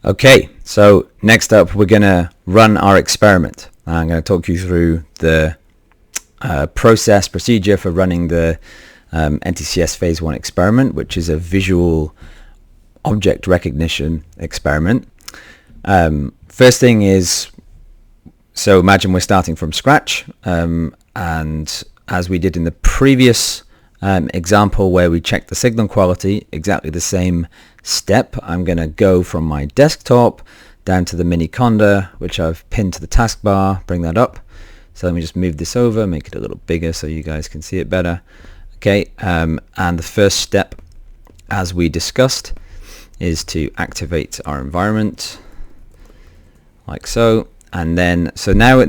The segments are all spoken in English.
Okay, so next up we're going to run our experiment. I'm going to talk you through the procedure for running the NTCS Phase 1 experiment, which is a visual object recognition experiment. First thing is, so imagine we're starting from scratch, and as we did in the previous example where we checked the signal quality, exactly the same step. I'm going to go from my desktop down to the mini conda, which I've pinned to the taskbar, bring that up. So let me just move this over, make it a little bigger so you guys can see it better. Okay, and the first step, as we discussed, is to activate our environment, like so. And then, so now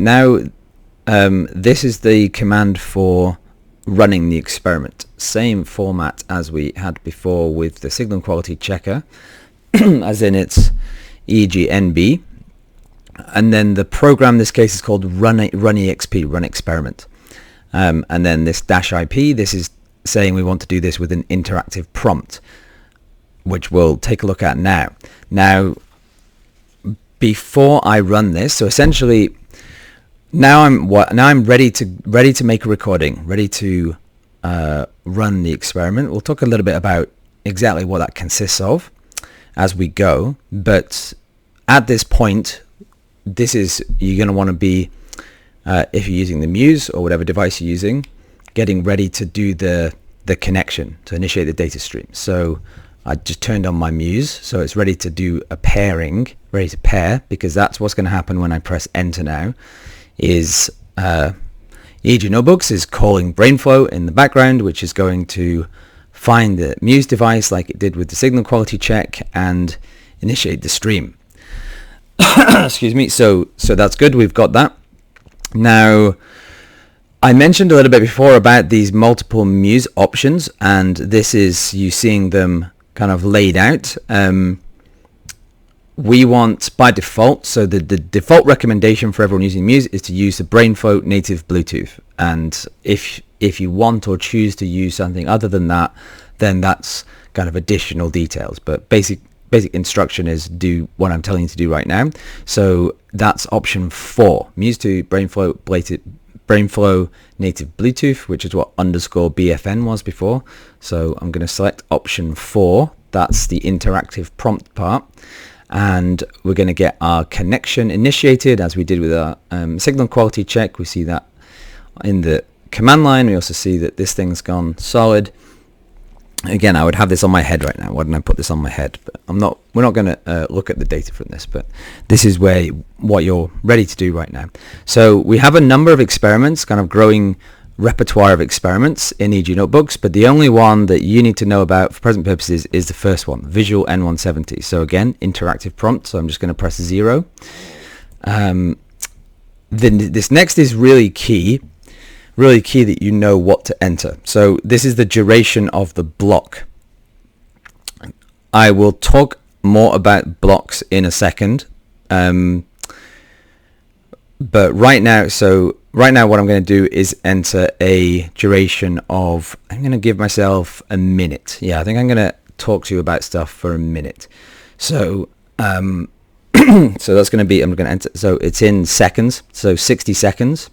this is the command for running the experiment. Same format as we had before with the signal quality checker, as in it's EEG NB. And then the program in this case is called run experiment. And then this -IP, this is saying we want to do this with an interactive prompt, which we'll take a look at now. Now, before I run this, so essentially now I'm ready to make a recording, ready to run the experiment. We'll talk a little bit about exactly what that consists of as we go, but at this point, you're going to want to be, if you're using the Muse or whatever device you're using, getting ready to do the connection, to initiate the data stream. So I just turned on my Muse, so it's ready to do a pairing, ready to pair, because that's what's going to happen when I press enter now, is EEG Notebooks is calling BrainFlow in the background, which is going to find the Muse device like it did with the signal quality check and initiate the stream. Excuse me. So that's good. We've got that. Now, I mentioned a little bit before about these multiple Muse options, and this is you seeing them kind of laid out. We want by default, so the default recommendation for everyone using Muse is to use the BrainFlow native Bluetooth. And if you want or choose to use something other than that, then that's kind of additional details. But basic instruction is do what I'm telling you to do right now. So that's option 4, Muse to BrainFlow native Bluetooth, which is what _BFN was before. So I'm going to select option 4. That's the interactive prompt part. And we're going to get our connection initiated as we did with our signal quality check. We see that in the command line. We also see that this thing's gone solid. Again, I would have this on my head right now. Why didn't I put this on my head? But we're not going to look at the data from this, but this is what you're ready to do right now. So we have a number of experiments, kind of growing repertoire of experiments in EEG Notebooks, but the only one that you need to know about for present purposes is the first one, Visual N170. So again, interactive prompt. So I'm just going to press 0. Then this next is really key that you know what to enter. So this is the duration of the block. I will talk more about blocks in a second. But right now what I'm going to do is enter a duration of, I'm going to give myself a minute. Yeah, I think I'm going to talk to you about stuff for a minute. So so that's going to be, I'm going to enter, so it's in seconds, so 60 seconds.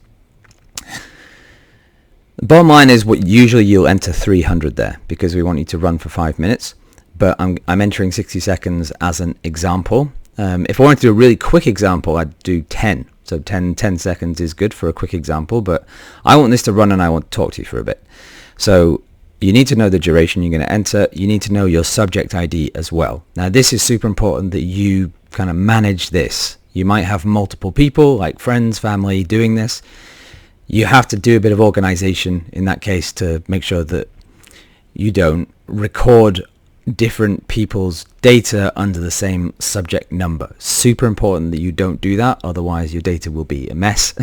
The bottom line is what usually you'll enter 300 there because we want you to run for 5 minutes, but I'm entering 60 seconds as an example. If I wanted to do a really quick example, I'd do 10. So 10 seconds is good for a quick example, but I want this to run and I want to talk to you for a bit. So you need to know the duration you're going to enter. You need to know your subject ID as well. Now this is super important that you kind of manage this. You might have multiple people, like friends, family, doing this. You have to do a bit of organization in that case to make sure that you don't record different people's data under the same subject number. Super important that you don't do that, otherwise your data will be a mess.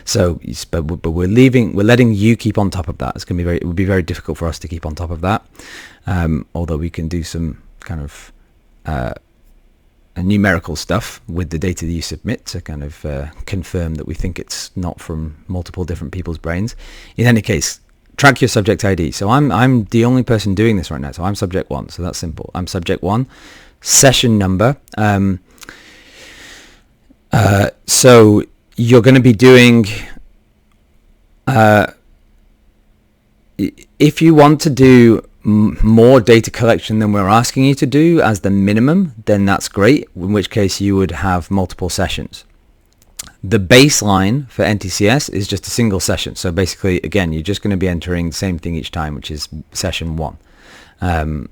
So, but we're letting you keep on top of that. It would be very difficult for us to keep on top of that. Although we can do some kind of numerical stuff with the data that you submit to kind of confirm that we think it's not from multiple different people's brains. In any case, track your subject ID. So I'm the only person doing this right now. So I'm subject 1. So that's simple. I'm subject 1. Session number. So you're going to be doing, if you want to do more data collection than we're asking you to do as the minimum, then that's great, in which case you would have multiple sessions. The baseline for NTCS is just a single session. So basically, again, you're just going to be entering the same thing each time, which is session 1.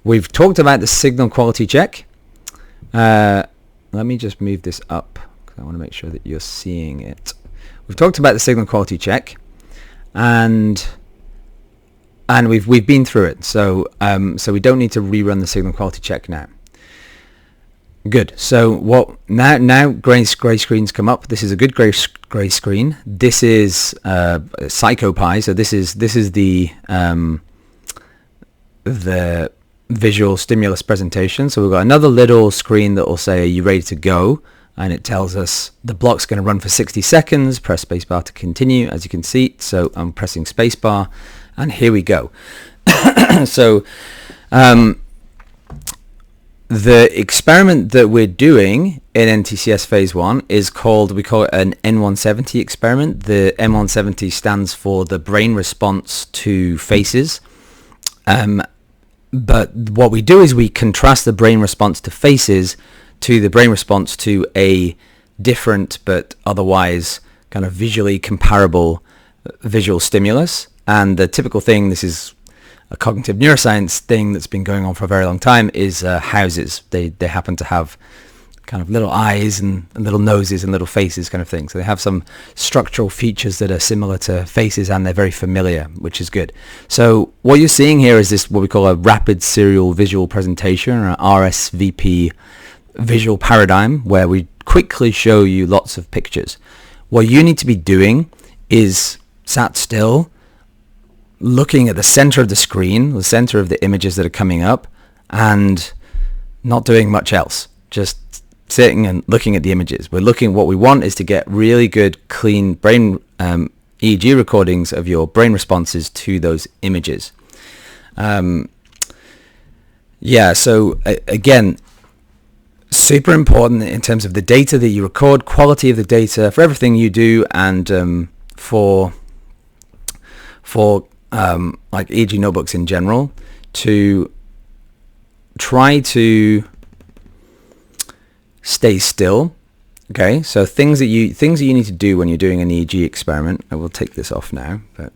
We've talked about the signal quality check. Let me just move this up because I want to make sure that you're seeing it. We've talked about the signal quality check, and we've been through it. So we don't need to rerun the signal quality check now. Good. So what now gray screens come up. This is a good gray screen. This is PsychoPie. So this is the visual stimulus presentation. So we've got another little screen that will say, are you ready to go? And it tells us the block's going to run for 60 seconds. Press spacebar to continue, as you can see. So I'm pressing spacebar, and here we go. So the experiment that we're doing in NTCS phase 1 is called, we call it an N170 experiment. The N170 stands for the brain response to faces. But what we do is we contrast the brain response to faces to the brain response to a different but otherwise kind of visually comparable visual stimulus. And the typical thing, this is a cognitive neuroscience thing that's been going on for a very long time, is houses. They happen to have kind of little eyes and little noses and little faces kind of thing. So they have some structural features that are similar to faces, and they're very familiar, which is good. So what you're seeing here is this, what we call a rapid serial visual presentation, or an RSVP visual paradigm, where we quickly show you lots of pictures. What you need to be doing is sat still, looking at the center of the screen, the center of the images that are coming up, and not doing much else. Just sitting and looking at the images. What we want is to get really good, clean brain EEG recordings of your brain responses to those images. So again, super important in terms of the data that you record, quality of the data for everything you do, and for like EEG notebooks in general, to try to stay still. Okay, so things that you need to do when you're doing an EEG experiment. I will take this off now, but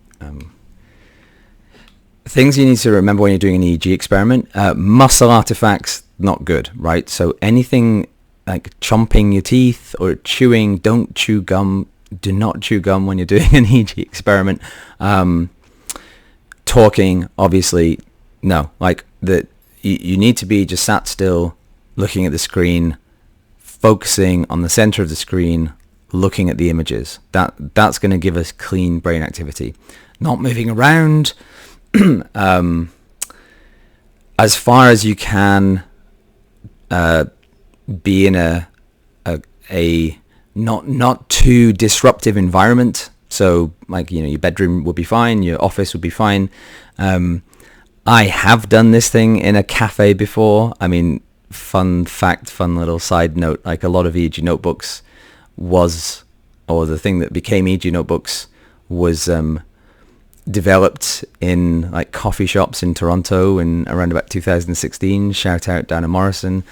things you need to remember when you're doing an EEG experiment: muscle artifacts, not good, right? So anything like chomping your teeth or chewing, don't chew gum. Do not chew gum when you're doing an EEG experiment. Talking, obviously, no. Like you need to be just sat still, looking at the screen, focusing on the center of the screen, looking at the images. That's going to give us clean brain activity. Not moving around. As far as you can, be in a not too disruptive environment. So like, your bedroom would be fine, your office would be fine. I have done this thing in a cafe before. I mean, fun fact, fun little side note, like a lot of EEG notebooks the thing that became EEG notebooks was developed in like coffee shops in Toronto in around about 2016. Shout out Dana Morrison.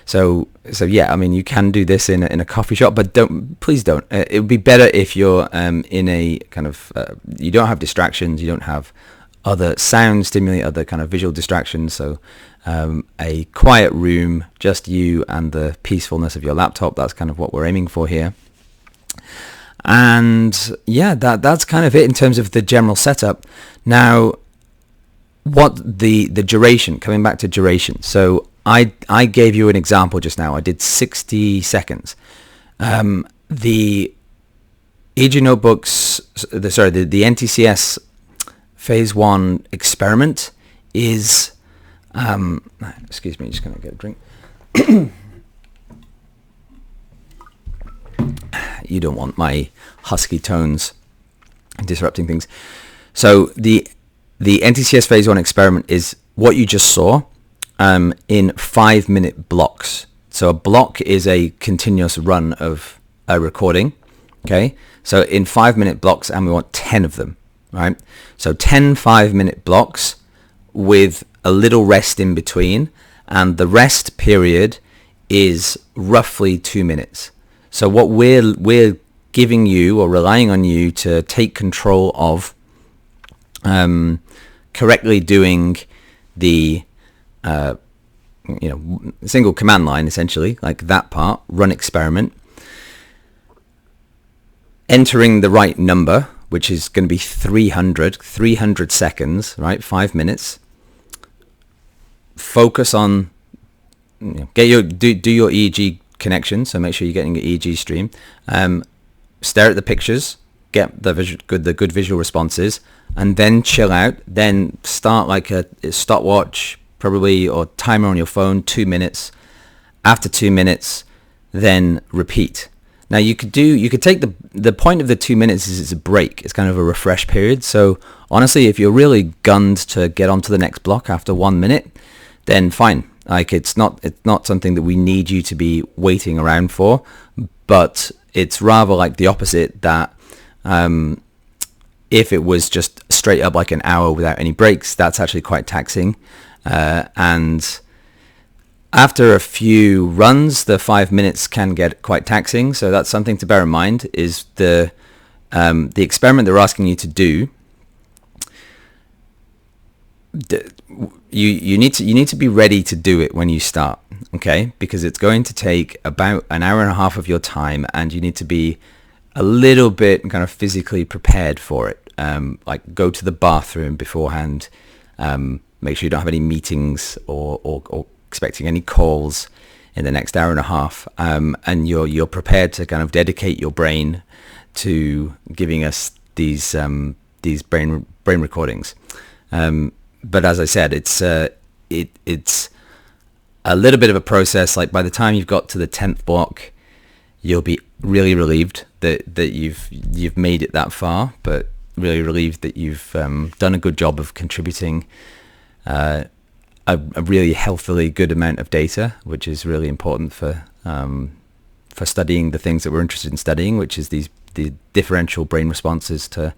So yeah, I mean, you can do this in a coffee shop, but please don't. It would be better if you're in a kind of you don't have distractions, you don't have other sound stimuli, other kind of visual distractions. So a quiet room, just you and the peacefulness of your laptop. That's kind of what we're aiming for here. And yeah, that's kind of it in terms of the general setup. Now, what the duration, coming back to duration. So I gave you an example just now. I did 60 seconds. The EEG notebooks, the NTCS phase 1 experiment is, excuse me, just going to get a drink. You don't want my husky tones disrupting things. So the NTCS phase 1 experiment is what you just saw in 5-minute blocks. So a block is a continuous run of a recording. Okay, so in 5-minute blocks, and we want 10 of them, right? So 10 5-minute blocks with a little rest in between, and the rest period is roughly 2 minutes. So what we're giving you, or relying on you to take control of correctly doing the single command line, essentially, like that part, run experiment, entering the right number, which is going to be 300 seconds, right? 5 minutes. Focus on, do your EEG connection, so make sure you're getting your EEG stream. Stare at the pictures, get the good visual responses, and then chill out. Then start like a stopwatch, probably, or timer on your phone, 2 minutes. After 2 minutes, then repeat. Now you could take the point of the 2 minutes is it's a break. It's kind of a refresh period. So honestly, if you're really gunned to get onto the next block after 1 minute, then fine. Like it's not something that we need you to be waiting around for, but it's rather like the opposite, that if it was just straight up like an hour without any breaks, that's actually quite taxing. And after a few runs, the 5 minutes can get quite taxing. So that's something to bear in mind, is the experiment they're asking you to do. You need to be ready to do it when you start, okay? Because it's going to take about an hour and a half of your time, and you need to be a little bit kind of physically prepared for it. Like go to the bathroom beforehand. Make sure you don't have any meetings or expecting any calls in the next hour and a half, and you're prepared to kind of dedicate your brain to giving us these brain recordings. But as I said, it's a little bit of a process. Like by the time you've got to the 10th block, you'll be really relieved that you've made it that far, but really relieved that you've done a good job of contributing a really healthily good amount of data, which is really important for studying the things that we're interested in studying, which is the differential brain responses to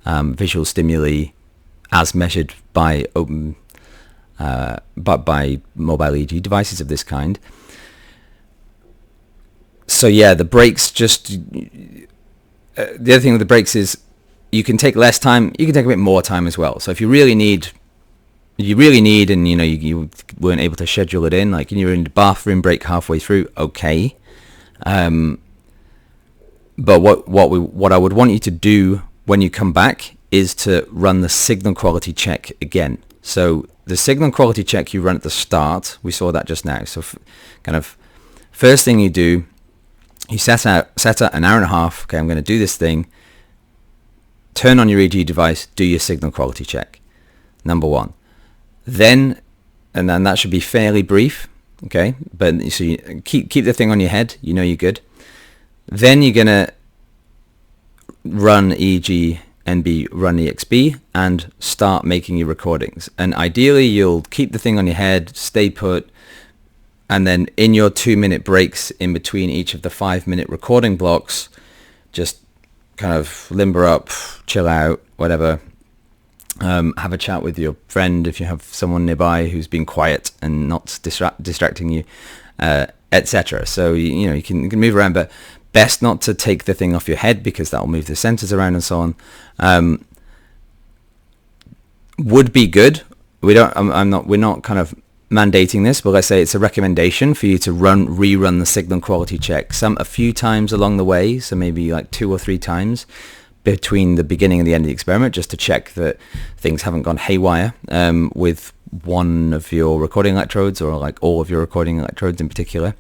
visual stimuli as measured by by mobile EEG devices of this kind. So yeah, the breaks just the other thing with the breaks is you can take less time, you can take a bit more time as well. So if you really need, and you weren't able to schedule it in, like you're in the bathroom break halfway through, okay. But what I would want you to do when you come back is to run the signal quality check again. So the signal quality check you run at the start, we saw that just now. So kind of first thing you do, you set out an hour and a half. Okay, I'm going to do this thing. Turn on your EEG device, do your signal quality check. Number one. And then that should be fairly brief. Okay, but so you keep the thing on your head. You know you're good. Then you're gonna run EEG NB, run EXB, and start making your recordings. And ideally, you'll keep the thing on your head, stay put, and then in your 2 minute breaks in between each of the 5 minute recording blocks, just kind of limber up, chill out, whatever. Have a chat with your friend if you have someone nearby who's been quiet and not distracting you, etc. So you can move around, but best not to take the thing off your head because that will move the sensors around and so on. Would be good. We're not kind of mandating this, but let's say it's a recommendation for you to rerun the signal quality check a few times along the way, so maybe like 2 or 3 times between the beginning and the end of the experiment, just to check that things haven't gone haywire with one of your recording electrodes, or like all of your recording electrodes in particular.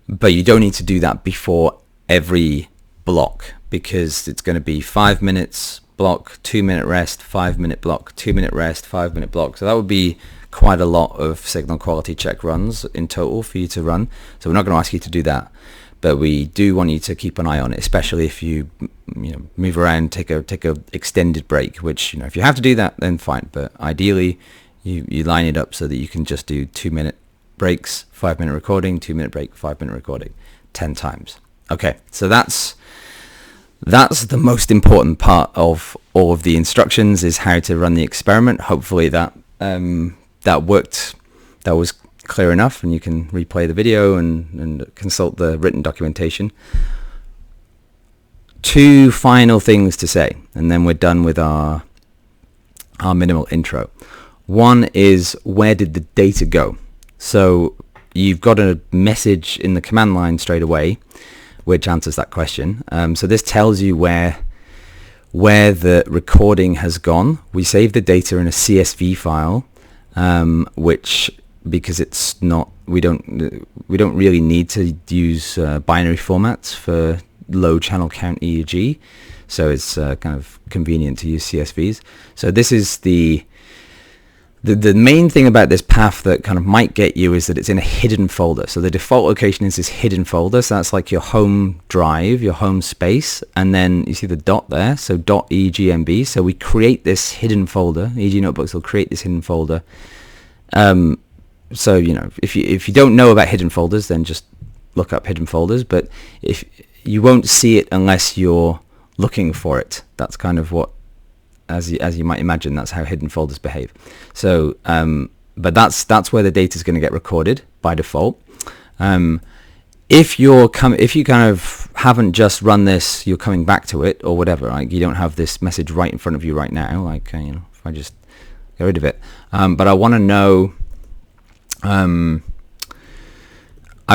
But you don't need to do that before every block, because it's going to be 5 minutes block, 2 minute rest, 5 minute block, 2 minute rest, 5 minute block. So that would be quite a lot of signal quality check runs in total for you to run. So we're not going to ask you to do that, but we do want you to keep an eye on it, especially if you move around, take a extended break, which if you have to do that, then fine. But ideally, you line it up so that you can just do 2 minute breaks, 5-minute recording, 2-minute break, 5-minute recording, 10 times. Okay, so that's the most important part of all of the instructions, is how to run the experiment. Hopefully that worked. That was clear enough, and you can replay the video and consult the written documentation. 2 final things to say, and then we're done with our minimal intro. One is, where did the data go? So you've got a message in the command line straight away which answers that question. So this tells you where the recording has gone. We save the data in a CSV file, which, because it's not, we don't really need to use binary formats for low channel count EEG, so it's kind of convenient to use CSVs. So this is the main thing about this path that kind of might get you, is that it's in a hidden folder. So the default location is this hidden folder. So that's like your home drive, your home space. And then you see the dot there. So .eegmb. So we create this hidden folder. EEG Notebooks will create this hidden folder. So, you know, if you don't know about hidden folders, then just look up hidden folders. But if you won't see it unless you're looking for it. That's kind of what, as you might imagine, that's how hidden folders behave. So, but that's where the data is going to get recorded by default. If you kind of haven't just run this, you're coming back to it or whatever. Like, you don't have this message right in front of you right now. Like, you know, if I just get rid of it, but I want to know. I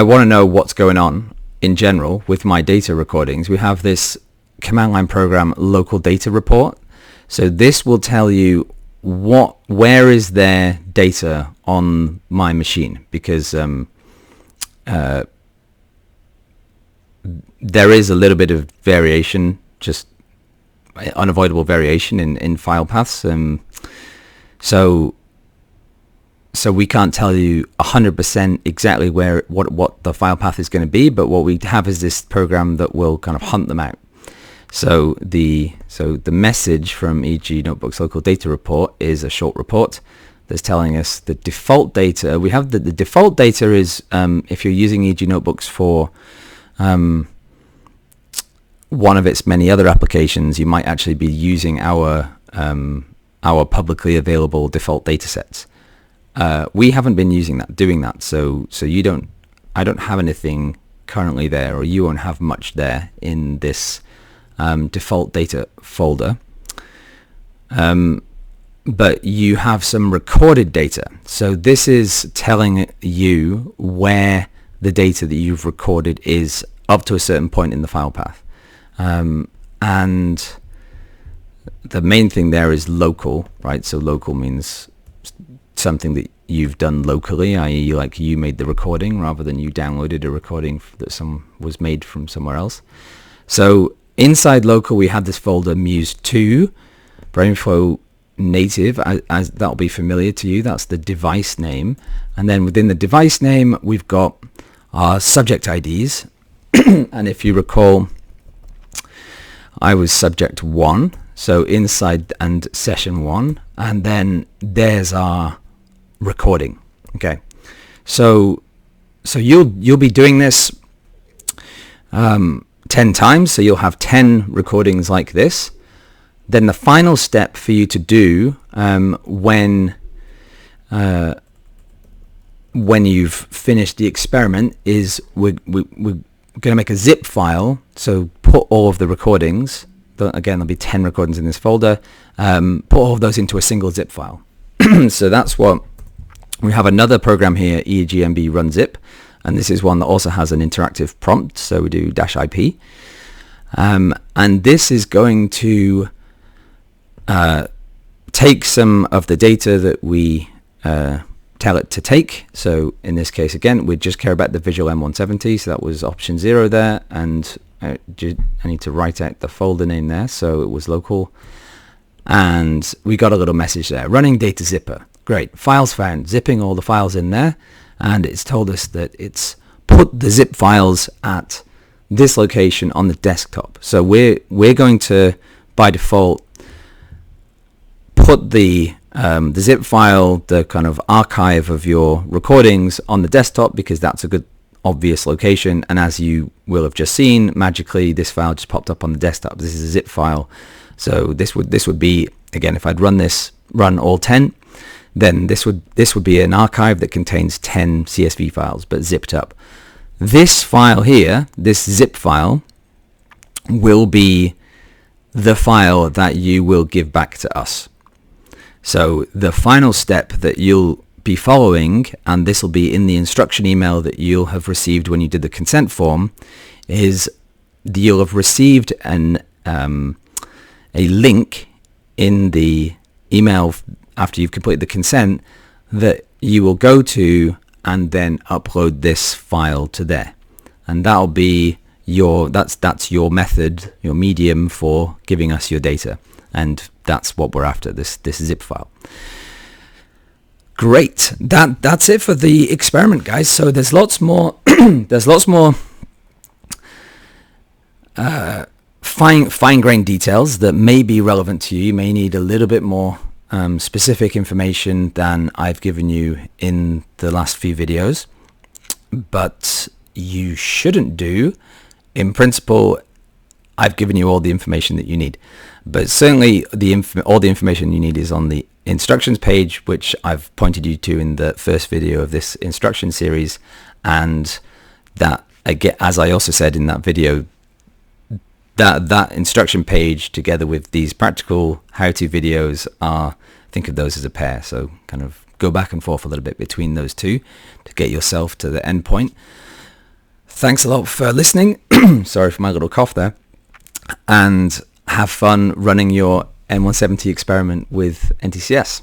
want to know what's going on in general with my data recordings. We have this command line program, local data report. So this will tell you where is there data on my machine, because there is a little bit of variation, just unavoidable variation in file paths. So we can't tell you 100% exactly what the file path is going to be, but what we have is this program that will kind of hunt them out. So the message from EEG Notebooks Local Data Report is a short report that's telling us the default data. We have the default data is, if you're using EEG Notebooks for one of its many other applications, you might actually be using our publicly available default data sets. We haven't been doing that. So I don't have anything currently there, or you won't have much there in this default data folder. But you have some recorded data. So this is telling you where the data that you've recorded is up to a certain point in the file path. And the main thing there is local, right? So local means something that you've done locally, i.e. like you made the recording rather than you downloaded a recording that was made from somewhere else. So inside local, we had this folder Muse2, BrainFlow native, as that'll be familiar to you. That's the device name. And then within the device name, we've got our subject IDs. And if you recall, I was subject 1. So inside and session 1. And then there's our recording. Okay. So you'll be doing this 10 times, so you'll have 10 recordings like this. Then the final step for you to do when you've finished the experiment is we're going to make a zip file. So put all of the recordings, again there'll be 10 recordings in this folder, put all of those into a single zip file. So that's what we have. Another program here, EEGMB run zip. And this is one that also has an interactive prompt. So we do -IP. And this is going to take some of the data that we tell it to take. So in this case, again, we just care about the visual N170. So that was option 0 there. And I need to write out the folder name there. So it was local. And we got a little message there. Running data zipper. Great. Files found. Zipping all the files in there. And it's told us that it's put the zip files at this location on the desktop. So we're going to, by default, put the the zip file, the kind of archive of your recordings on the desktop, because that's a good obvious location. And as you will have just seen, magically this file just popped up on the desktop. This is a zip file. So this would be, again, if I'd run all 10, then this would be an archive that contains 10 CSV files, but zipped up. This file here, this zip file, will be the file that you will give back to us. So the final step that you'll be following, and this will be in the instruction email that you'll have received when you did the consent form, is you'll have received a link in the email after you've completed the consent that you will go to and then upload this file to there, and that'll be that's your method, your medium for giving us your data, and that's what we're after, this zip file. Great, that's it for the experiment, guys. So there's lots more fine-grained details that may be relevant to you. You may need a little bit more specific information than I've given you in the last few videos, but you shouldn't do. In principle, I've given you all the information that you need, but certainly all the information you need is on the instructions page, which I've pointed you to in the first video of this instruction series. And that, again, as I also said in that video, that instruction page together with these practical how-to videos think of those as a pair. So kind of go back and forth a little bit between those two to get yourself to the end point. Thanks a lot for listening. Sorry for my little cough there. And have fun running your N170 experiment with NTCS.